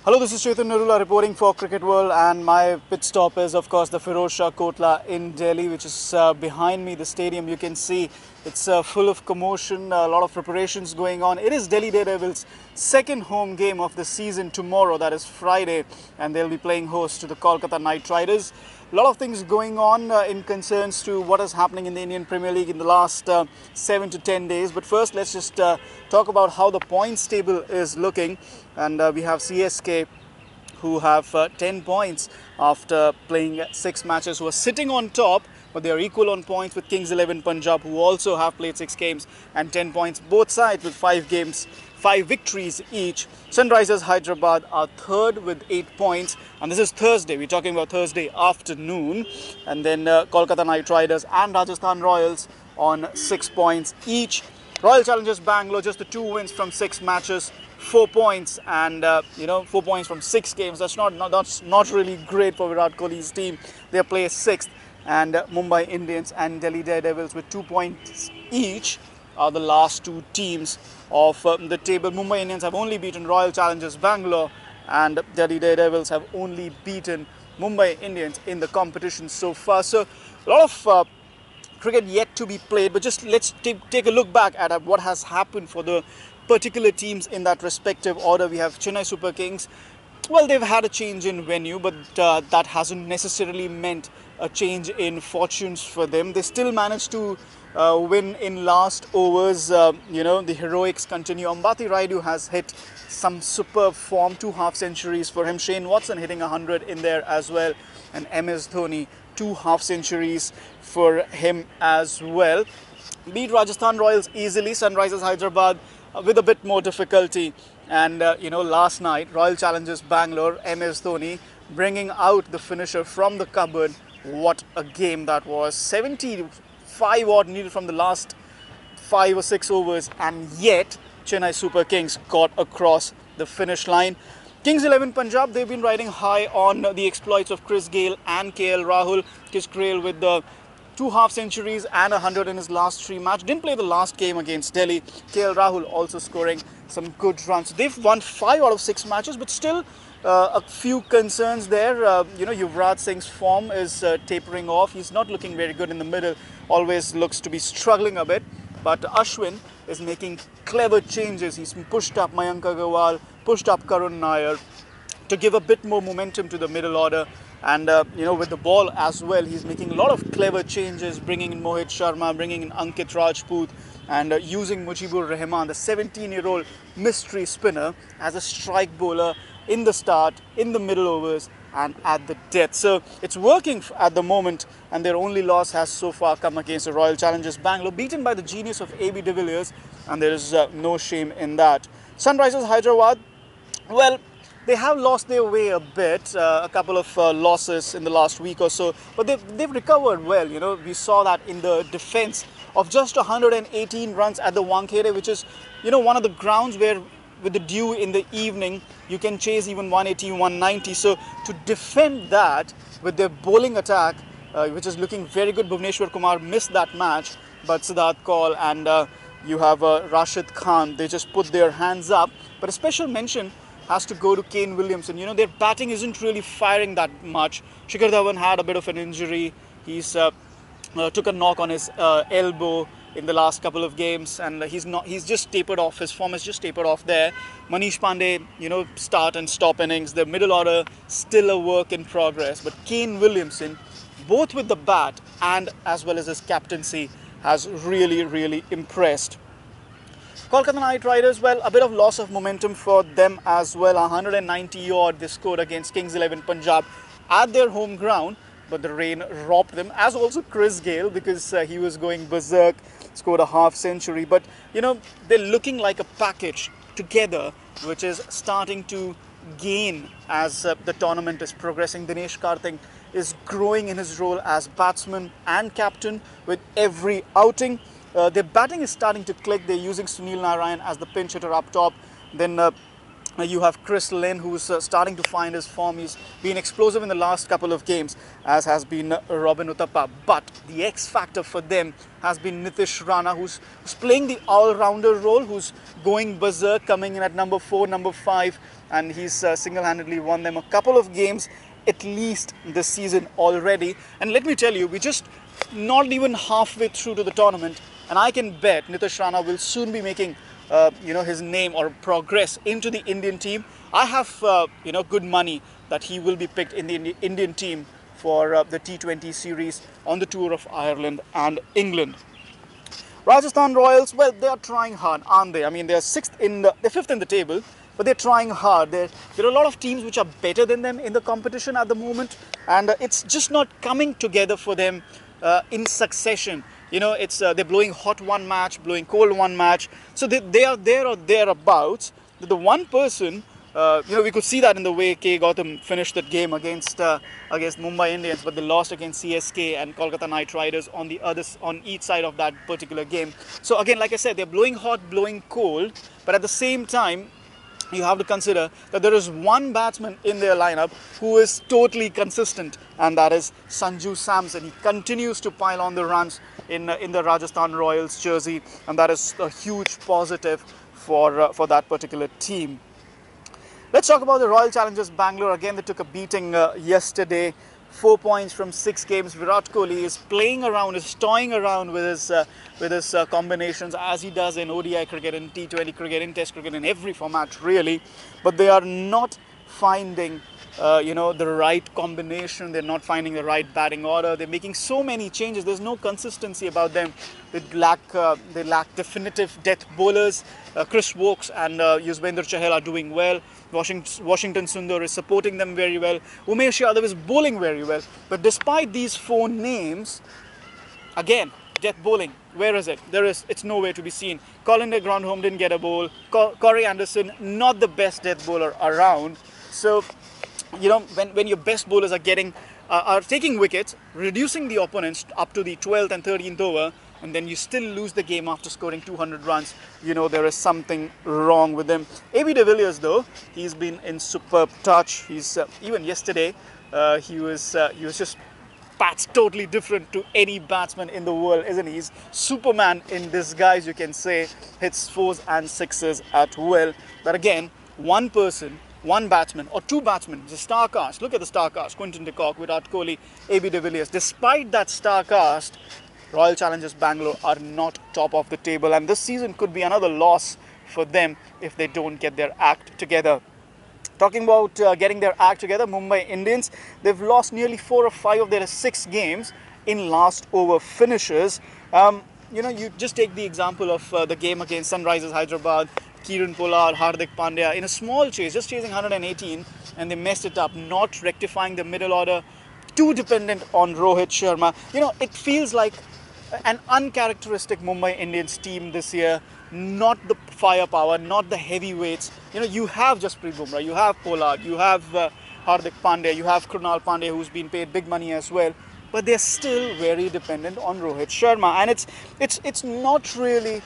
Hello, this is Chetan Narula reporting for Cricket World, and my pit stop is of course the Firoz Shah Kotla in Delhi, which is behind me, the stadium. You can see it's full of commotion, a lot of preparations going on. It is Delhi Daredevils' second home game of the season tomorrow, that is Friday, and they'll be playing host to the Kolkata Knight Riders. A lot of things going on in concerns to what is happening in the Indian Premier League in the last 7 to 10 days. But first, let's just talk about how the points table is looking. And we have CSK, who have 10 points after playing 6 matches, who are sitting on top, but they are equal on points with Kings 11 Punjab, who also have played 6 games and 10 points, both sides with 5 victories each. Sunrisers Hyderabad are third with 8 points, and this is Thursday. We're talking about Thursday afternoon. And then Kolkata Knight Riders and Rajasthan Royals on 6 points each. Royal Challengers Bangalore, just the 2 wins from 6 matches, 4 points, and 4 points from 6 games. That's not really great for Virat Kohli's team. They play 6th, and Mumbai Indians and Delhi Daredevils with 2 points each are the last 2 teams of the table. Mumbai Indians have only beaten Royal Challengers Bangalore, and Delhi Daredevils have only beaten Mumbai Indians in the competition so far. So a lot of cricket yet to be played, but just let's take a look back at what has happened for the particular teams in that respective order. We have Chennai Super Kings. Well, they've had a change in venue, but that hasn't necessarily meant a change in fortunes for them. They still managed to win in last overs. The heroics continue. Ambati Rayudu has hit some superb form, 2 half-centuries for him. Shane Watson hitting 100 in there as well, and MS Dhoni 2 half-centuries for him as well. Beat Rajasthan Royals easily. Sunrisers Hyderabad with a bit more difficulty. And last night, Royal Challengers Bangalore, MS Dhoni bringing out the finisher from the cupboard. What a game that was. 75 odd needed from the last 5 or 6 overs, and yet Chennai Super Kings got across the finish line. Kings 11 Punjab, they've been riding high on the exploits of Chris Gayle and KL Rahul. Chris Gayle with the 2 half-centuries and 100 in his last 3 matches. Didn't play the last game against Delhi. KL Rahul also scoring some good runs. They've won 5 out of 6 matches, but still a few concerns there. Yuvraj Singh's form is tapering off. He's not looking very good in the middle. Always looks to be struggling a bit. But Ashwin is making clever changes. He's pushed up Mayank Agarwal, pushed up Karun Nair to give a bit more momentum to the middle order. And with the ball as well, he's making a lot of clever changes, bringing in Mohit Sharma, bringing in Ankit Rajput, and using Mujibur Rahman, the 17-year-old mystery spinner, as a strike bowler in the start, in the middle overs, and at the death. So it's working at the moment, and their only loss has so far come against the Royal Challengers Bangalore, beaten by the genius of AB de Villiers, and there is no shame in that. Sunrisers Hyderabad, well, they have lost their way a bit, a couple of losses in the last week or so, but they've recovered well. We saw that in the defense of just 118 runs at the Wankhede, which is, one of the grounds where with the dew in the evening, you can chase even 180, 190. So to defend that with their bowling attack, which is looking very good, Bhuvneshwar Kumar missed that match, but Siddharth Kaul and you have Rashid Khan, they just put their hands up. But a special mention has to go to Kane Williamson. Their batting isn't really firing that much. Shikhar Dhawan had a bit of an injury. He's took a knock on his elbow in the last couple of games, and he's just tapered off. His form has just tapered off there. Manish Pandey, start and stop innings. The middle order still a work in progress, but Kane Williamson, both with the bat and as well as his captaincy, has really impressed. Kolkata Knight Riders, well, a bit of loss of momentum for them as well. 190 odd they scored against Kings 11 Punjab at their home ground, but the rain robbed them, as also Chris Gayle, because he was going berserk, scored a half-century. But they're looking like a package together, which is starting to gain as the tournament is progressing. Dinesh Karthik is growing in his role as batsman and captain with every outing. Their batting is starting to click. They're using Sunil Narine as the pinch hitter up top. Then you have Chris Lynn, who's starting to find his form. He's been explosive in the last couple of games, as has been Robin Uthappa. But the X factor for them has been Nitish Rana, who's playing the all-rounder role, who's going berserk, coming in at number 4, number 5, and he's single-handedly won them a couple of games at least this season already. And let me tell you, we're just not even halfway through to the tournament, and I can bet Nitish Rana will soon be making his name or progress into the Indian team. I have good money that he will be picked in the Indian team for the T20 series on the tour of Ireland and England. Rajasthan Royals, well, they are trying hard, aren't they? I mean, they're fifth in the table, but they're trying hard. There are a lot of teams which are better than them in the competition at the moment, and it's just not coming together for them in succession. They're blowing hot one match, blowing cold one match, so they are there or thereabouts. The one person, we could see that in the way K. Gautam finished that game against Mumbai Indians, but they lost against CSK and Kolkata Knight Riders on each side of that particular game. So again, like I said, they're blowing hot, blowing cold, but at the same time, you have to consider that there is one batsman in their lineup who is totally consistent, and that is Sanju Samson. He continues to pile on the runs in the Rajasthan Royals jersey, and that is a huge positive for that particular team. Let's talk about the Royal Challengers Bangalore. Again, they took a beating yesterday. 4 points from 6 games. Virat Kohli is playing around, is toying around with his combinations, as he does in ODI cricket, in T20 cricket, in Test cricket, in every format really. But they are not finding the right combination. They're not finding the right batting order. They're making so many changes. There's no consistency about them. They lack definitive death bowlers. Chris Wokes and Yuzvendra Chahal are doing well. Washington Sundar is supporting them very well. Umesh Yadav is bowling very well. But despite these 4 names, again, death bowling, where is it? It's nowhere to be seen. Colin de Grandhomme didn't get a bowl. Corey Anderson, not the best death bowler around. So, when your best bowlers are taking wickets, reducing the opponents up to the 12th and 13th over, and then you still lose the game after scoring 200 runs, there is something wrong with them. AB de Villiers, though, he's been in superb touch. He's even yesterday, he was just bats totally different to any batsman in the world, isn't he? He's Superman in disguise, you can say. Hits 4s and 6s at will. But again, one person, one batsman or 2 batsmen, the star cast. Look at the star cast: Quinton de Kock, Virat Kohli, AB de Villiers. Despite that star cast, Royal Challengers Bangalore are not top of the table, and this season could be another loss for them if they don't get their act together. Talking about getting their act together, Mumbai Indians, they've lost nearly 4 or 5 of their 6 games in last over finishes. You just take the example of the game against Sunrisers Hyderabad. Kieran Pollard, Hardik Pandya in a small chase, just chasing 118, and they messed it up, not rectifying the middle order, too dependent on Rohit Sharma. It feels like an uncharacteristic Mumbai Indians team this year. Not the firepower, not the heavyweights. You have Jasprit Bumrah, you have Pollard, you have Hardik Pandya, you have Krunal Pandya, who's been paid big money as well. But they're still very dependent on Rohit Sharma, and it's not really.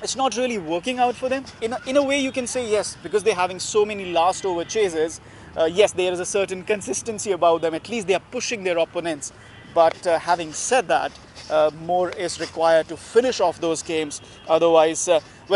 It's not really working out for them. In a way, you can say yes, because they're having so many last over chases. Yes, there is a certain consistency about them. At least they are pushing their opponents. But having said that, more is required to finish off those games. Otherwise,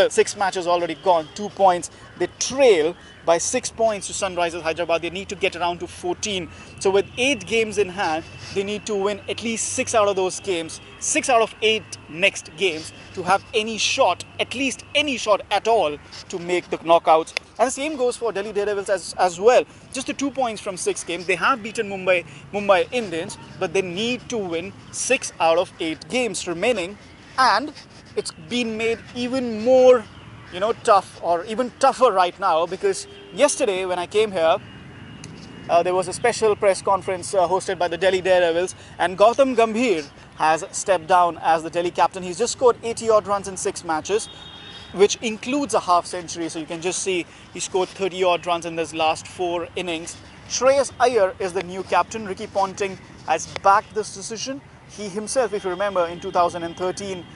6 matches already gone, 2 points. They trail by 6 points to Sunrisers Hyderabad. They need to get around to 14. So with 8 games in hand, they need to win at least 6 out of those games, 6 out of 8 next games, to have any shot, at least any shot at all, to make the knockouts. And the same goes for Delhi Daredevils as well. Just the 2 points from 6 games. They have beaten Mumbai Indians, but they need to win 6 out of 8 games remaining. And it's been made even more tough, or even tougher right now, because yesterday when I came here, there was a special press conference hosted by the Delhi Daredevils, and Gautam Gambhir has stepped down as the Delhi captain. He's just scored 80 odd runs in 6 matches, which includes a half century. So you can just see he scored 30 odd runs in his last 4 innings. Shreyas Iyer is the new captain. Ricky Ponting has backed this decision. He himself, if you remember, in 2013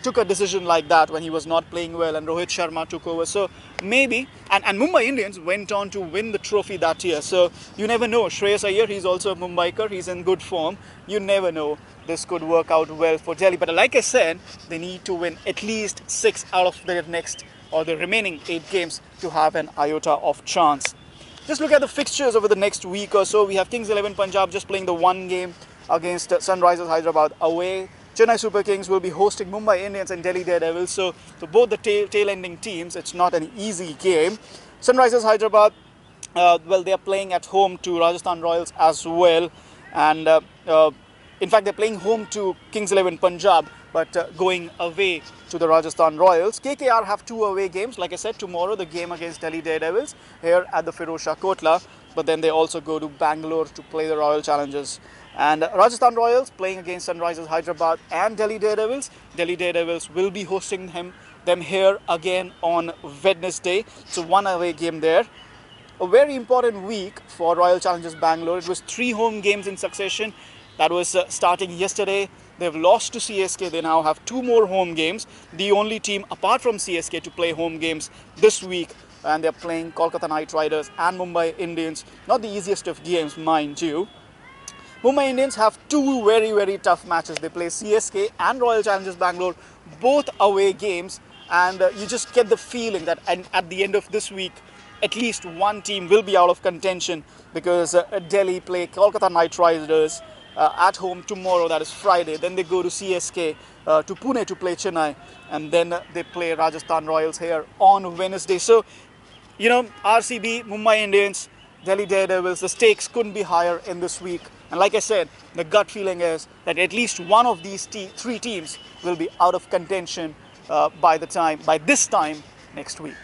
took a decision like that when he was not playing well, and Rohit Sharma took over. So maybe, and Mumbai Indians went on to win the trophy that year. So you never know. Shreyas Iyer, he's also a Mumbaiker. He's in good form. You never know. This could work out well for Delhi. But like I said, they need to win at least 6 out of their next or the remaining 8 games to have an iota of chance. Just look at the fixtures over the next week or so. We have Kings 11 Punjab just playing the one game against Sunrisers Hyderabad away. Chennai Super Kings will be hosting Mumbai Indians and Delhi Daredevils. So both the tail-ending teams, it's not an easy game. Sunrisers Hyderabad, well, they are playing at home to Rajasthan Royals as well. And in fact, they're playing home to Kings 11 Punjab, but going away to the Rajasthan Royals. KKR have 2 away games. Like I said, tomorrow the game against Delhi Daredevils here at the Firozshah Kotla. But then they also go to Bangalore to play the Royal Challengers. And Rajasthan Royals playing against Sunrisers Hyderabad and Delhi Daredevils. Delhi Daredevils will be hosting them here again on Wednesday. So 1 away game there. A very important week for Royal Challengers Bangalore. It was 3 home games in succession. That was starting yesterday. They've lost to CSK. They now have 2 more home games. The only team apart from CSK to play home games this week. And they're playing Kolkata Knight Riders and Mumbai Indians. Not the easiest of games, mind you. Mumbai Indians have 2 very, very tough matches. They play CSK and Royal Challengers Bangalore, both away games. And you just get the feeling that at the end of this week, at least one team will be out of contention, because Delhi play Kolkata Knight Riders at home tomorrow, that is Friday. Then they go to CSK, to Pune to play Chennai, and then they play Rajasthan Royals here on Wednesday. So, you know, RCB, Mumbai Indians, Delhi Daredevils, the stakes couldn't be higher in this week. And like I said, the gut feeling is that at least one of these 3 teams will be out of contention by this time next week.